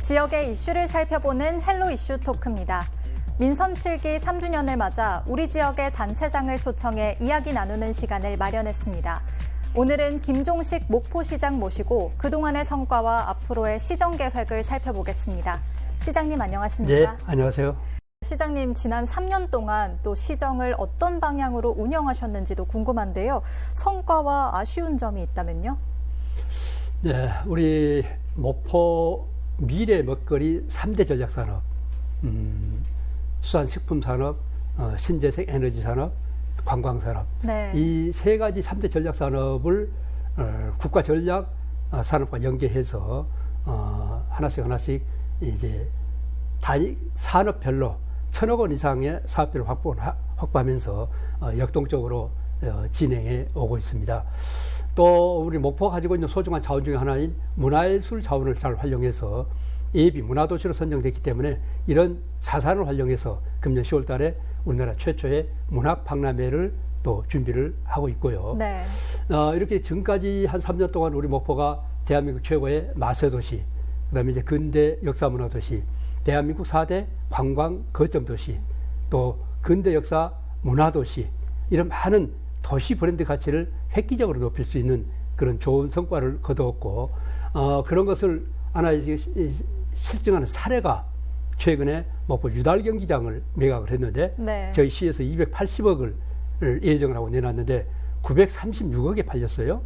지역의 이슈를 살펴보는 헬로 이슈 토크입니다. 민선 7기 3주년을 맞아 우리 지역의 단체장을 초청해 이야기 나누는 시간을 마련했습니다. 오늘은 김종식 목포시장 모시고 그동안의 성과와 앞으로의 시정 계획을 살펴보겠습니다. 시장님 안녕하십니까? 네, 안녕하세요. 시장님 지난 3년 동안 또 시정을 어떤 방향으로 운영하셨는지도 궁금한데요. 성과와 아쉬운 점이 있다면요? 네, 우리 목포 미래 먹거리 3대 전략산업, 수산식품산업, 신재생 에너지산업, 관광산업. 네. 이 세 가지 3대 전략산업을 국가 전략 산업과 연계해서 하나씩 이제 단위 산업별로 1,000억 원 이상의 사업비를 확보하면서 역동적으로 진행해 오고 있습니다. 또 우리 목포가 가지고 있는 소중한 자원 중에 하나인 문화예술 자원을 잘 활용해서 예비 문화도시로 선정됐기 때문에 이런 자산을 활용해서 금년 10월 달에 우리나라 최초의 문학박람회를 또 준비를 하고 있고요. 네. 이렇게 지금까지 한 3년 동안 우리 목포가 대한민국 최고의 마세도시, 그다음에 이제 근대 역사문화도시, 대한민국 4대 관광 거점도시, 또 근대 역사 문화도시, 이런 많은 도시 브랜드 가치를 획기적으로 높일 수 있는 그런 좋은 성과를 거두었고, 그런 것을 하나 실증하는 사례가 최근에 목포 유달 경기장을 매각을 했는데, 네. 저희 시에서 280억을 예정을 하고 내놨는데 936억에 팔렸어요.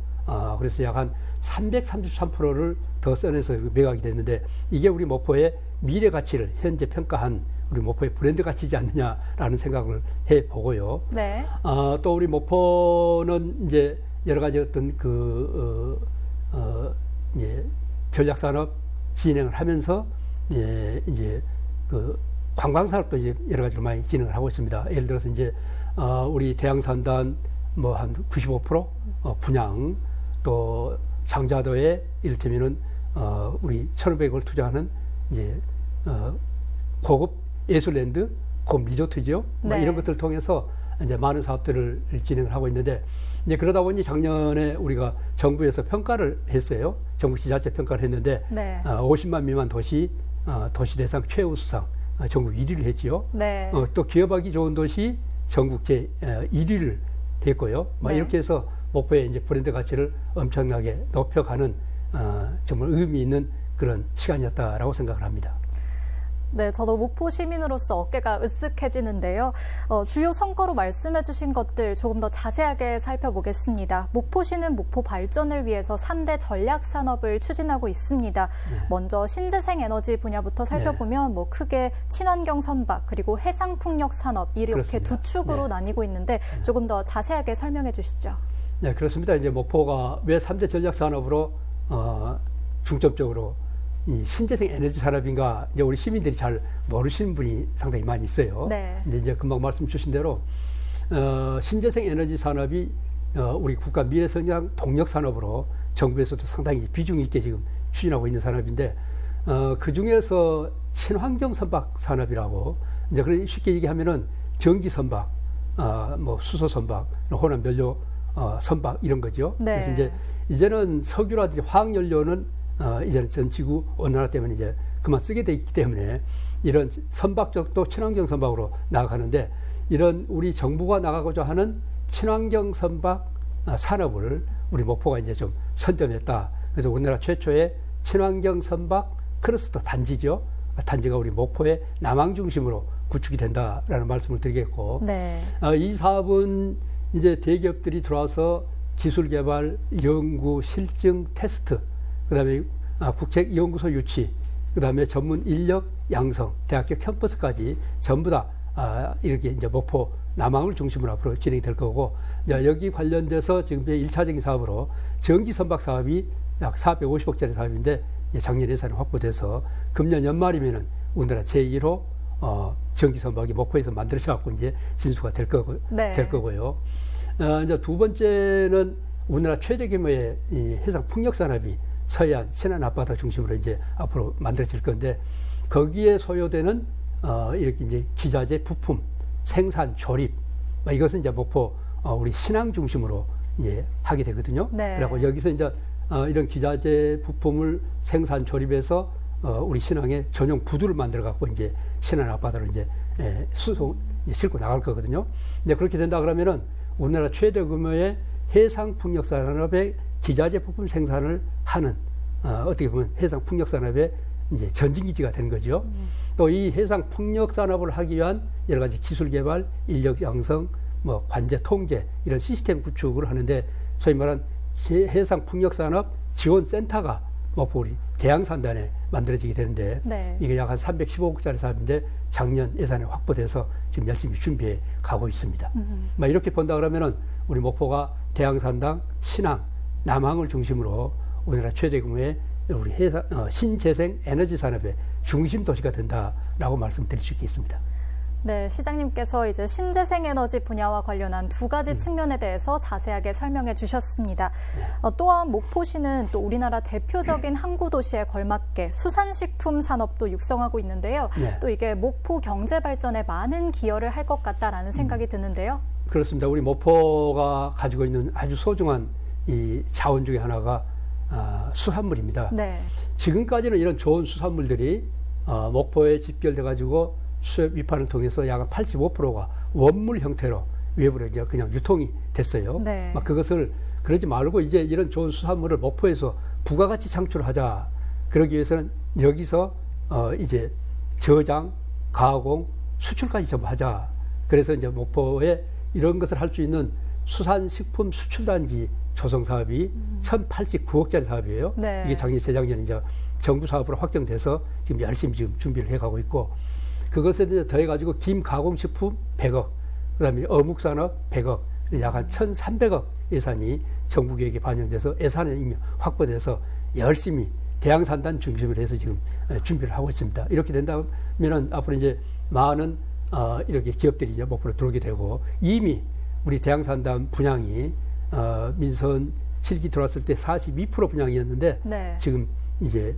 그래서 약 한 333%를 더 써내서 매각이 됐는데, 이게 우리 목포의 미래 가치를 현재 평가한 우리 목포의 브랜드 가치지 않느냐라는 생각을 해보고요. 네. 또 우리 목포는 이제 여러 가지 어떤 이제 전략산업 진행을 하면서 이제 그 관광산업도 이제 여러 가지로 많이 진행을 하고 있습니다. 예를 들어서 이제 우리 대양산단 뭐 한 95% 분양, 또 장자도에 이를테면은 우리 1,500억을 투자하는 이제 고급 예술랜드, 고급 리조트죠. 네. 이런 것들을 통해서 이제 많은 사업들을 진행을 하고 있는데, 이제 그러다 보니 작년에 우리가 정부에서 평가를 했어요. 정부 지자체 평가를 했는데, 네. 50만 미만 도시 대상 최우수상 전국 1위를 했지요. 네. 또 기업하기 좋은 도시 전국 제 1위를 했고요. 네. 이렇게 해서 목포의 이제 브랜드 가치를 엄청나게 높여가는 정말 의미 있는 그런 시간이었다라고 생각을 합니다. 네, 저도 목포 시민으로서 어깨가 으쓱해지는데요. 주요 성과로 말씀해 주신 것들 조금 더 자세하게 살펴보겠습니다. 목포시는 목포 발전을 위해서 3대 전략 산업을 추진하고 있습니다. 네. 먼저 신재생 에너지 분야부터 살펴보면 뭐 크게 친환경 선박 그리고 해상 풍력 산업 이렇게 그렇습니다. 두 축으로 나뉘고 있는데 조금 더 자세하게 설명해 주시죠. 네, 그렇습니다. 이제 목포가 왜 3대 전략 산업으로 중점적으로 이 신재생 에너지 산업인가, 이제 우리 시민들이 잘 모르시는 분이 상당히 많이 있어요. 네. 근데 이제 금방 말씀 주신 대로 신재생 에너지 산업이 우리 국가 미래 성장 동력 산업으로 정부에서도 상당히 비중 있게 지금 추진하고 있는 산업인데, 그 중에서 친환경 선박 산업이라고, 이제 그런 쉽게 얘기하면은 전기 선박, 뭐 수소 선박, 혼합 연료 선박 이런 거죠. 네. 그래서 이제 이제는 석유라든지 화학 연료는 이제는 전 지구 온난화 때문에 이제 그만 쓰게 돼 있기 때문에 이런 선박 쪽도 친환경 선박으로 나아가는데, 이런 우리 정부가 나가고자 하는 친환경 선박 산업을 우리 목포가 이제 좀 선점했다. 그래서 우리나라 최초의 친환경 선박 클러스터 단지죠. 단지가 우리 목포의 남항 중심으로 구축이 된다라는 말씀을 드리겠고, 네. 이 사업은 이제 대기업들이 들어와서 기술 개발, 연구, 실증, 테스트, 그다음에 국책연구소 유치, 그다음에 전문 인력 양성, 대학교 캠퍼스까지 전부 다 이렇게 이제 목포 남항을 중심으로 앞으로 진행이 될 거고, 이제 여기 관련돼서 지금 1차적인 사업으로 전기 선박 사업이 약 450억짜리 사업인데, 작년 예산이 확보돼서 금년 연말이면은 우리나라 제1호 전기 선박이 목포에서 만들어져 갖고 이제 진수가 될 거고요. 이제 두 번째는 우리나라 최대 규모의 이 해상 풍력 산업이 서해안, 신안 앞바다 중심으로 이제 앞으로 만들어질 건데, 거기에 소요되는 이렇게 이제 기자재 부품 생산 조립, 이것은 이제 목포 우리 신항 중심으로 이제 하게 되거든요. 네. 그리고 여기서 이제 이런 기자재 부품을 생산 조립해서 우리 신항에 전용 부두를 만들어 갖고 이제 신안 앞바다로 이제 이제 싣고 나갈 거거든요. 근데 그렇게 된다 그러면은 우리나라 최대 규모의 해상 풍력 산업의 기자재 부품 생산을 하는 어떻게 보면 해상 풍력 산업의 이제 전진기지가 된 거죠. 또 이 해상 풍력 산업을 하기 위한 여러 가지 기술 개발, 인력 양성, 뭐 관제 통제 이런 시스템 구축을 하는데 소위 말한 해상 풍력 산업 지원 센터가 목포 우리 대양산단에 만들어지게 되는데 네. 이게 약 한 315억짜리 사업인데 작년 예산에 확보돼서 지금 열심히 준비해 가고 있습니다. 막 이렇게 본다 그러면은 우리 목포가 대양산당, 신항, 남항을 중심으로 우리나라 최대 규모의 우리 신재생 에너지 산업의 중심 도시가 된다라고 말씀드릴 수 있겠습니다. 네, 시장님께서 이제 신재생 에너지 분야와 관련한 두 가지 측면에 대해서 자세하게 설명해 주셨습니다. 또한 목포시는 또 우리나라 대표적인 항구 도시에 걸맞게 수산식품 산업도 육성하고 있는데요. 네. 또 이게 목포 경제 발전에 많은 기여를 할 것 같다라는 생각이 드는데요. 그렇습니다. 우리 목포가 가지고 있는 아주 소중한 이 자원 중에 하나가 수산물입니다. 네. 지금까지는 이런 좋은 수산물들이 목포에 집결돼 가지고 수입 위판을 통해서 약 85%가 원물 형태로 외부로 이제 그냥 유통이 됐어요. 네. 막 그것을 그러지 말고 이제 이런 좋은 수산물을 목포에서 부가가치 창출하자. 그러기 위해서는 여기서 이제 저장, 가공, 수출까지 전부 하자. 그래서 이제 목포에 이런 것을 할 수 있는 수산식품 수출단지 조성 사업이 1,089억짜리 사업이에요. 네. 이게 작년, 재작년 이제 정부 사업으로 확정돼서 지금 열심히 지금 준비를 해가고 있고 그것에 이제 더해가지고 김 가공식품 100억, 그다음에 어묵산업 100억, 약 한 1,300억 예산이 정부 계획에 반영돼서 예산이 이미 확보돼서 열심히 대양산단 중심으로 해서 지금 준비를 하고 있습니다. 이렇게 된다면은 앞으로 이제 많은 이렇게 기업들이 이제 목포로 들어오게 되고 이미 우리 대양산단 분양이 민선 7기 들어왔을 때 42% 분양이었는데 네. 지금 이제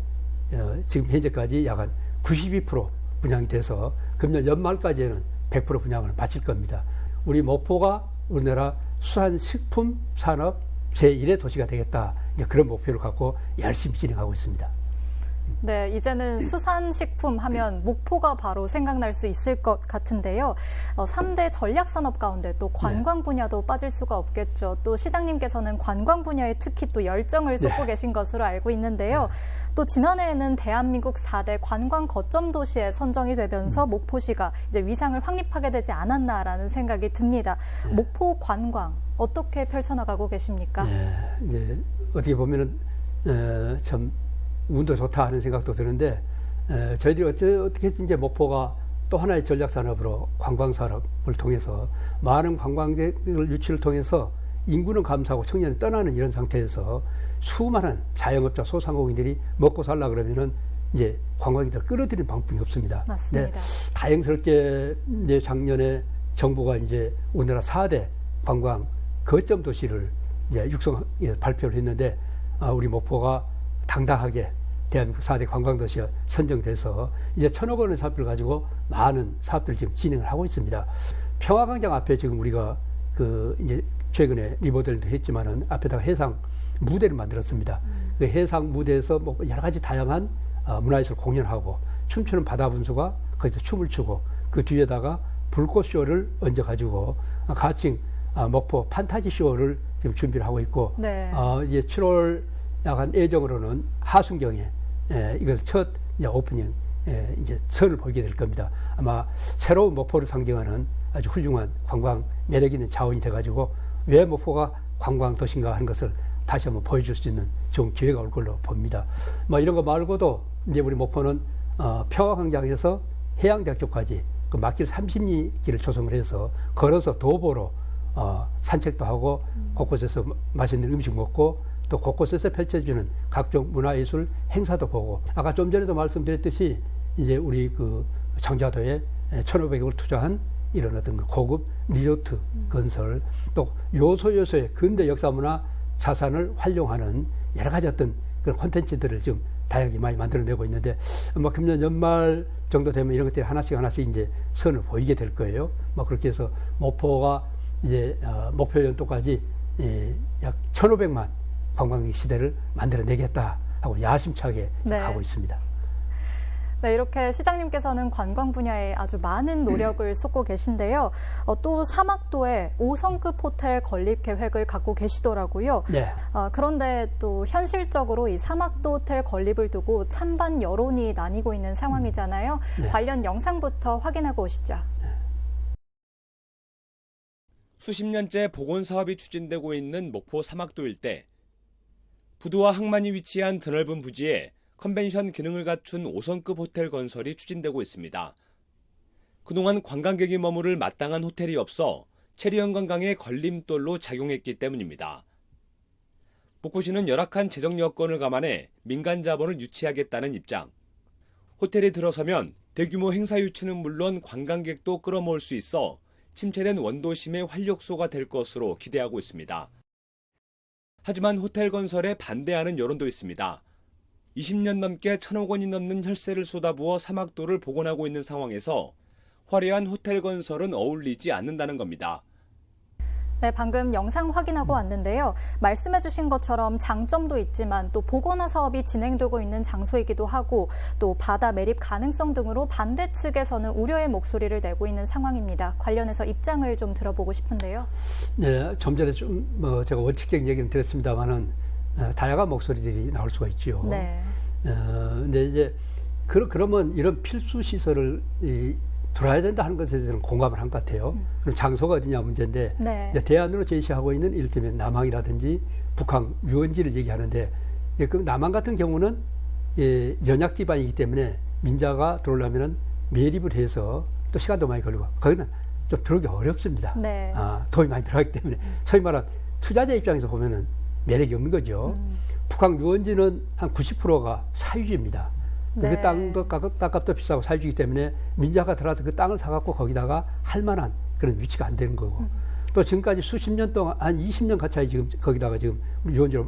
지금 현재까지 약 한 92% 분양이 돼서 금년 연말까지는 100% 분양을 마칠 겁니다. 우리 목포가 우리나라 수산식품 산업 제1의 도시가 되겠다. 이제 그런 목표를 갖고 열심히 진행하고 있습니다. 네, 이제는 수산식품 하면 목포가 바로 생각날 수 있을 것 같은데요. 3대 전략산업 가운데 또 관광 분야도 빠질 수가 없겠죠. 또 시장님께서는 관광 분야에 특히 또 열정을 쏟고 계신 것으로 알고 있는데요. 또 지난해에는 대한민국 4대 관광 거점 도시에 선정이 되면서 목포시가 이제 위상을 확립하게 되지 않았나라는 생각이 듭니다. 목포 관광 어떻게 펼쳐나가고 계십니까? 네, 이제 어떻게 보면은 참 운도 좋다 하는 생각도 드는데 저희들이 어떻게든 이제 목포가 또 하나의 전략 산업으로 관광 산업을 통해서 많은 관광객을 유치를 통해서 인구는 감소하고 청년이 떠나는 이런 상태에서 수많은 자영업자 소상공인들이 먹고 살라 그러면은 이제 관광객들 끌어들이는 방법이 없습니다. 맞습니다. 다행스럽게 이제 작년에 정부가 이제 우리나라 4대 관광 거점 도시를 이제 발표를 했는데 우리 목포가 당당하게 대한민국 4대 관광도시에 선정돼서 이제 1,000억 원의 사업을 가지고 많은 사업들을 지금 진행을 하고 있습니다. 평화광장 앞에 지금 우리가 이제 최근에 리모델도 했지만은 앞에다가 해상 무대를 만들었습니다. 그 해상 무대에서 뭐 여러 가지 다양한 문화예술 공연하고 춤추는 바다 분수가 거기서 춤을 추고 그 뒤에다가 불꽃쇼를 얹어가지고 가칭 목포 판타지 쇼를 지금 준비를 하고 있고 네. 이제 7월 약간 예정으로는 하순경에 이걸 첫 이제 오프닝 이제 선을 보이게 될 겁니다. 아마 새로운 목포를 상징하는 아주 훌륭한 관광 매력 있는 자원이 돼가지고 왜 목포가 관광 도시인가 하는 것을 다시 한번 보여줄 수 있는 좋은 기회가 올 걸로 봅니다. 뭐 이런 거 말고도 이제 우리 목포는 평화광장에서 해양대학교까지 그 막길 30리길을 조성을 해서 걸어서 도보로 산책도 하고 곳곳에서 맛있는 음식 먹고 또 곳곳에서 펼쳐지는 각종 문화예술 행사도 보고 아까 좀 전에도 말씀드렸듯이 이제 우리 그 장자도에 1,500억을 투자한 이런 어떤 고급 리조트 건설 또 요소요소의 근대 역사문화 자산을 활용하는 여러 가지 어떤 그런 콘텐츠들을 지금 다양하게 많이 만들어내고 있는데 뭐 금년 연말 정도 되면 이런 것들이 하나씩 이제 선을 보이게 될 거예요. 뭐 그렇게 해서 목포가 이제 목표 연도까지 약 1,500만 관광객 시대를 만들어내겠다 하고 야심차게 네. 가고 있습니다. 네, 이렇게 시장님께서는 관광 분야에 아주 많은 노력을 쏟고 계신데요. 또 사막도에 5성급 호텔 건립 계획을 갖고 계시더라고요. 네. 그런데 또 현실적으로 이 사막도 호텔 건립을 두고 찬반 여론이 나뉘고 있는 상황이잖아요. 네. 관련 영상부터 확인하고 오시죠. 수십 년째 복원 사업이 추진되고 있는 목포 사막도 일대. 부두와 항만이 위치한 드넓은 부지에 컨벤션 기능을 갖춘 5성급 호텔 건설이 추진되고 있습니다. 그동안 관광객이 머무를 마땅한 호텔이 없어 체리현 관광의 걸림돌로 작용했기 때문입니다. 목포시는 열악한 재정 여건을 감안해 민간 자본을 유치하겠다는 입장. 호텔이 들어서면 대규모 행사 유치는 물론 관광객도 끌어모을 수 있어 침체된 원도심의 활력소가 될 것으로 기대하고 있습니다. 하지만 호텔 건설에 반대하는 여론도 있습니다. 20년 넘게 1,000억 원이 넘는 혈세를 쏟아부어 사막도를 복원하고 있는 상황에서 화려한 호텔 건설은 어울리지 않는다는 겁니다. 네, 방금 영상 확인하고 왔는데요. 말씀해 주신 것처럼 장점도 있지만 또 복원화 사업이 진행되고 있는 장소이기도 하고 또 바다 매립 가능성 등으로 반대 측에서는 우려의 목소리를 내고 있는 상황입니다. 관련해서 입장을 좀 들어보고 싶은데요. 네, 좀 전에 제가 원칙적인 얘기는 드렸습니다만은 다양한 목소리들이 나올 수가 있죠. 네. 근데 이제 그러면 이런 필수 시설을 들어야 된다 하는 것에 대해서는 공감을 한 것 같아요. 그럼 장소가 어디냐 문제인데 네. 이제 대안으로 제시하고 있는 이를테면 남항이라든지 북한 유원지를 얘기하는데 그 남항 같은 경우는 연약 기반이기 때문에 민자가 들어오려면 매립을 해서 또 시간도 많이 걸리고 거기는 좀 들어오기 어렵습니다. 네. 돈이 많이 들어가기 때문에 소위 말하는 투자자 입장에서 보면은 매력이 없는 거죠. 북한 유원지는 한 90%가 사유지입니다. 네. 그 땅도 땅값도 비싸고 사유지이기 때문에 민자가 들어와서 그 땅을 사갖고 거기다가 할 만한 그런 위치가 안 되는 거고 또 지금까지 수십 년 동안 한 20년 가까이 지금 거기다가 지금 유원지로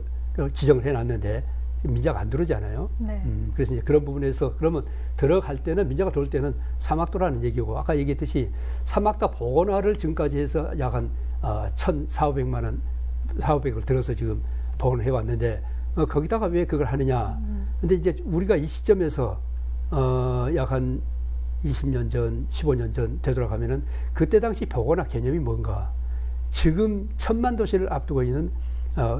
지정을 해놨는데 민자가 안 들어오잖아요. 네. 그래서 이제 그런 부분에서 그러면 들어갈 때는 민자가 들어올 때는 사막도라는 얘기고 아까 얘기했듯이 사막도 복원화를 지금까지 해서 약 한 1,400만 원 4,500을 들어서 지금 복원해 왔는데 거기다가 왜 그걸 하느냐. 근데 이제 우리가 이 시점에서 약 한 20년 전, 15년 전 되돌아가면은 그때 당시 복원화 개념이 뭔가. 지금 1,000만 도시를 앞두고 있는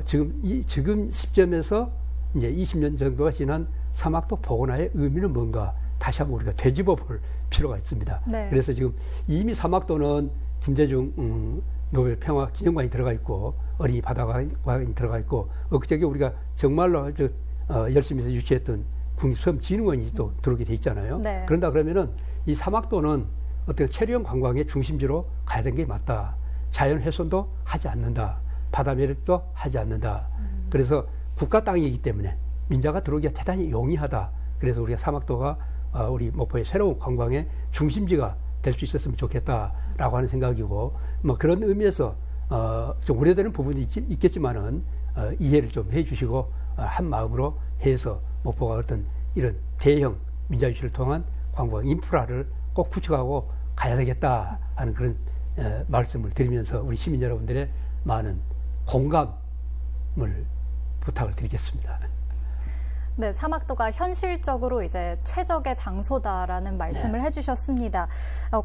지금 시점에서 이제 20년 정도가 지난 사막도 복원화의 의미는 뭔가 다시 한번 우리가 되짚어 볼 필요가 있습니다. 네. 그래서 지금 이미 사막도는 김대중 노벨 평화 기념관이 들어가 있고 어린이 바다관이 들어가 있고 엊그저께 우리가 정말로 열심히 해서 유치했던 국립수험진흥원이 또 들어오게 돼 있잖아요. 네. 그런다 그러면은 이 사막도는 어떤 체류형 관광의 중심지로 가야 되는 게 맞다. 자연 훼손도 하지 않는다. 바다 매립도 하지 않는다. 그래서 국가 땅이기 때문에 민자가 들어오기가 대단히 용이하다. 그래서 우리가 사막도가 우리 목포의 새로운 관광의 중심지가 될 수 있었으면 좋겠다라고 하는 생각이고 뭐 그런 의미에서 좀 우려되는 부분이 있겠지만은 이해를 좀 해주시고 한 마음으로 해서 목포가 어떤 이런 대형 민자 유치를 통한 관광 인프라를 꼭 구축하고 가야 되겠다 하는 그런 말씀을 드리면서 우리 시민 여러분들의 많은 공감을 부탁을 드리겠습니다. 네, 사막도가 현실적으로 이제 최적의 장소다라는 말씀을 해주셨습니다.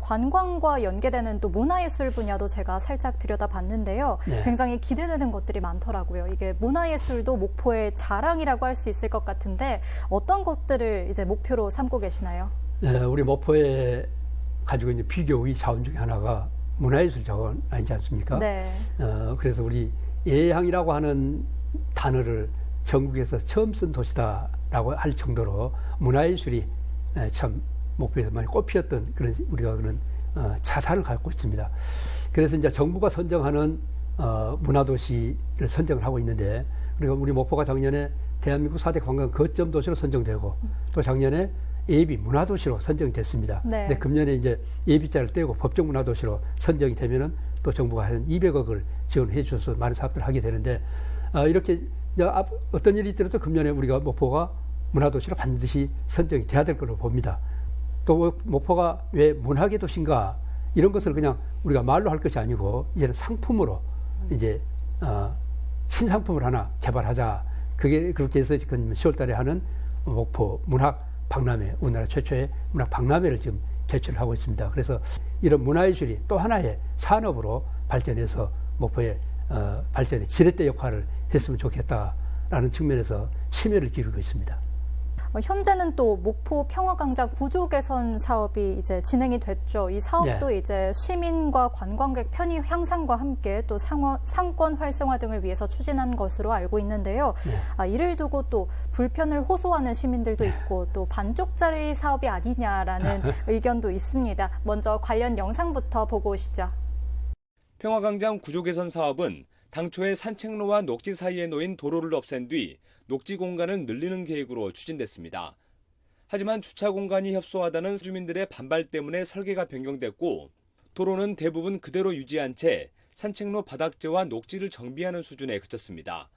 관광과 연계되는 또 문화예술 분야도 제가 살짝 들여다봤는데요. 네. 굉장히 기대되는 것들이 많더라고요. 이게 문화예술도 목포의 자랑이라고 할 수 있을 것 같은데 어떤 것들을 이제 목표로 삼고 계시나요? 네, 우리 목포에 가지고 있는 비교의 자원 중에 하나가 문화예술 자원 아니지 않습니까? 네. 그래서 우리 예향이라고 하는 단어를 전국에서 처음 쓴 도시다라고 할 정도로 문화예술이 참 목포에서 많이 꽃피었던 우리가 그런 자산을 갖고 있습니다. 그래서 이제 정부가 선정하는 문화도시를 선정을 하고 있는데 우리 목포가 작년에 대한민국 4대 관광 거점 도시로 선정되고 또 작년에 예비 문화도시로 선정이 됐습니다. 네. 근데 금년에 이제 예비자를 떼고 법정 문화도시로 선정이 되면은 또 정부가 한 200억을 지원해 주셔서 많은 사업들을 하게 되는데 이렇게 어떤 일이 있더라도 금년에 우리가 목포가 문화도시로 반드시 선정이 돼야 될 걸로 봅니다. 또 목포가 왜 문화계 도시인가 이런 것을 그냥 우리가 말로 할 것이 아니고 이제는 상품으로 이제 신상품을 하나 개발하자. 그게 그렇게 해서 지금 10월 달에 하는 목포 문학 박람회, 우리나라 최초의 문화 박람회를 지금 개최를 하고 있습니다. 그래서 이런 문화예술이 또 하나의 산업으로 발전해서 목포의 발전의 지렛대 역할을 했으면 좋겠다라는 측면에서 심혈을 기울이고 있습니다. 현재는 또 목포 평화광장 구조 개선 사업이 이제 진행이 됐죠. 이 사업도 네. 이제 시민과 관광객 편의 향상과 함께 또 상권 활성화 등을 위해서 추진한 것으로 알고 있는데요. 네. 이를 두고 또 불편을 호소하는 시민들도 있고 또 반쪽짜리 사업이 아니냐라는 의견도 있습니다. 먼저 관련 영상부터 보고 오시죠. 평화광장 구조 개선 사업은 당초에 산책로와 녹지 사이에 놓인 도로를 없앤 뒤 녹지 공간을 늘리는 계획으로 추진됐습니다. 하지만 주차 공간이 협소하다는 주민들의 반발 때문에 설계가 변경됐고 도로는 대부분 그대로 유지한 채 산책로 바닥재와 녹지를 정비하는 수준에 그쳤습니다.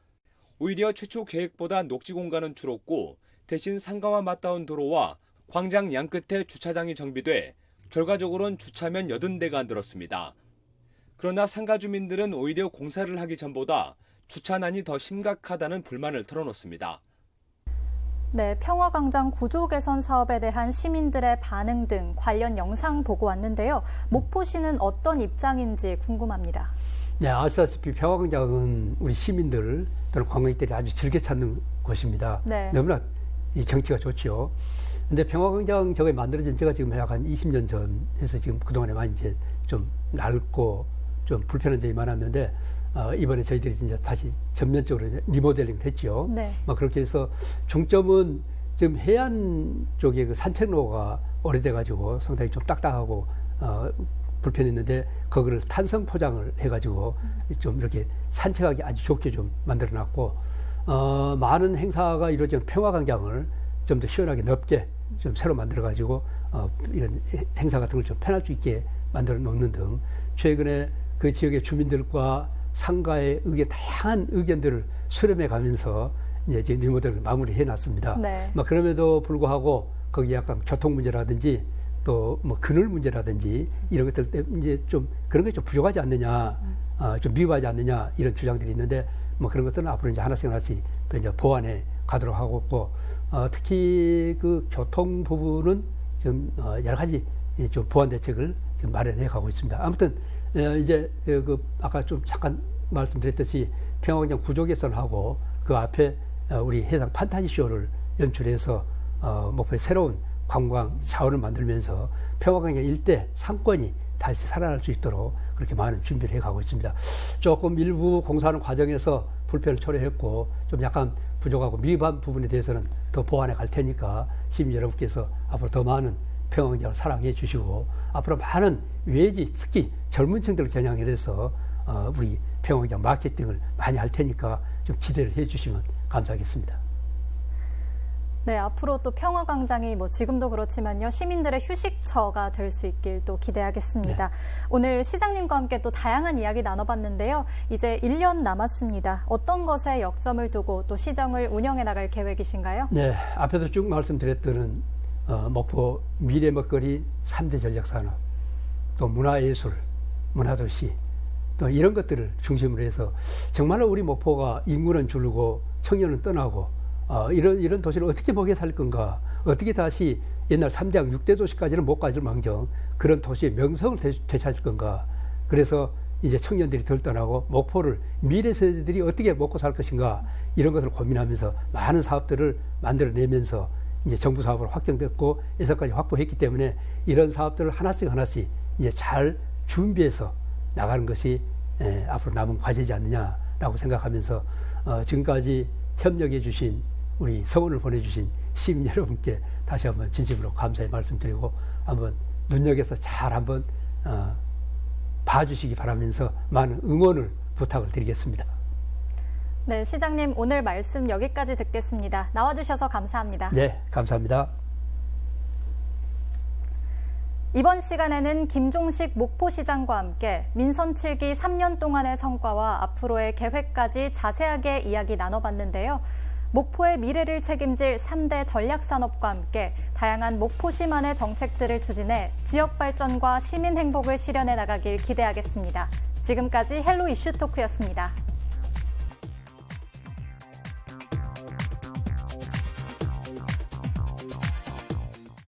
오히려 최초 계획보다 녹지 공간은 줄었고 대신 상가와 맞닿은 도로와 광장 양끝에 주차장이 정비돼 결과적으로는 주차면 80대가 늘었습니다. 그러나 상가 주민들은 오히려 공사를 하기 전보다 주차난이 더 심각하다는 불만을 털어놓습니다. 네, 평화광장 구조 개선 사업에 대한 시민들의 반응 등 관련 영상 보고 왔는데요. 목포시는 어떤 입장인지 궁금합니다. 네, 아시다시피 평화광장은 우리 시민들 또는 관광객들이 아주 즐겨 찾는 곳입니다. 네. 너무나 이 경치가 좋죠. 근데 평화광장 저게 만들어진 지가 지금 약 한 20년 전 해서 지금 그동안에 많이 이제 좀 낡고 좀 불편한 점이 많았는데 이번에 저희들이 이제 다시 전면적으로 리모델링을 했죠. 네. 그렇게 해서 중점은 지금 해안 쪽에 그 산책로가 오래돼가지고 상당히 좀 딱딱하고 불편했는데 거기를 탄성 포장을 해가지고 좀 이렇게 산책하기 아주 좋게 좀 만들어놨고 많은 행사가 이루어지는 평화광장을 좀 더 시원하게 넓게 좀 새로 만들어가지고 이런 행사 같은 걸 좀 편할 수 있게 만들어 놓는 등 최근에 그 지역의 주민들과 상가의 다양한 의견들을 수렴해 가면서 이제 리모델을 마무리해 놨습니다. 네. 그럼에도 불구하고 거기 약간 교통 문제라든지 또 뭐 그늘 문제라든지 이런 것들 때문에 이제 좀 그런 게 좀 부족하지 않느냐, 좀 미흡하지 않느냐 이런 주장들이 있는데 그런 것들은 앞으로 이제 하나씩 또 이제 보완해 가도록 하고 있고 특히 그 교통 부분은 좀 여러 가지 좀 보완 대책을 좀 마련해 가고 있습니다. 아무튼 이제 그 아까 좀 잠깐 말씀드렸듯이 평화광장 구조 개선하고 그 앞에 우리 해상 판타지 쇼를 연출해서 목포의 새로운 관광 자원을 만들면서 평화광장 일대 상권이 다시 살아날 수 있도록 그렇게 많은 준비를 해가고 있습니다. 조금 일부 공사하는 과정에서 불편을 초래했고 좀 약간 부족하고 미흡한 부분에 대해서는 더 보완해 갈 테니까 시민 여러분께서 앞으로 더 많은 평화광장을 사랑해 주시고 앞으로 많은 외지 특히 젊은 층들을 겨냥해서 우리 평화광장 마케팅을 많이 할 테니까 좀 기대를 해 주시면 감사하겠습니다. 네, 앞으로 또 평화광장이 지금도 그렇지만요, 시민들의 휴식처가 될 수 있길 또 기대하겠습니다. 네. 오늘 시장님과 함께 또 다양한 이야기 나눠봤는데요. 이제 1년 남았습니다. 어떤 것에 역점을 두고 또 시정을 운영해 나갈 계획이신가요? 네, 앞에서 쭉 말씀드렸던 목포 미래 먹거리 3대 전략산업, 또 문화예술, 문화도시, 또 이런 것들을 중심으로 해서 정말로 우리 목포가 인구는 줄고 청년은 떠나고 이런 도시를 어떻게 먹여 살 건가, 어떻게 다시 옛날 3대양 6대 도시까지는 못 가질 망정 그런 도시의 명성을 되찾을 건가. 그래서 이제 청년들이 덜 떠나고 목포를 미래 세대들이 어떻게 먹고 살 것인가 이런 것을 고민하면서 많은 사업들을 만들어내면서 이제 정부 사업으로 확정됐고 예산까지 확보했기 때문에 이런 사업들을 하나씩 이제 잘 준비해서 나가는 것이 앞으로 남은 과제지 않느냐라고 생각하면서 지금까지 협력해 주신 우리 성원을 보내주신 시민 여러분께 다시 한번 진심으로 감사의 말씀드리고 한번 눈여겨서 잘 한번 봐주시기 바라면서 많은 응원을 부탁을 드리겠습니다. 네, 시장님 오늘 말씀 여기까지 듣겠습니다. 나와주셔서 감사합니다. 네, 감사합니다. 이번 시간에는 김종식 목포시장과 함께 민선 7기 3년 동안의 성과와 앞으로의 계획까지 자세하게 이야기 나눠봤는데요. 목포의 미래를 책임질 3대 전략산업과 함께 다양한 목포시만의 정책들을 추진해 지역 발전과 시민 행복을 실현해 나가길 기대하겠습니다. 지금까지 헬로 이슈토크였습니다.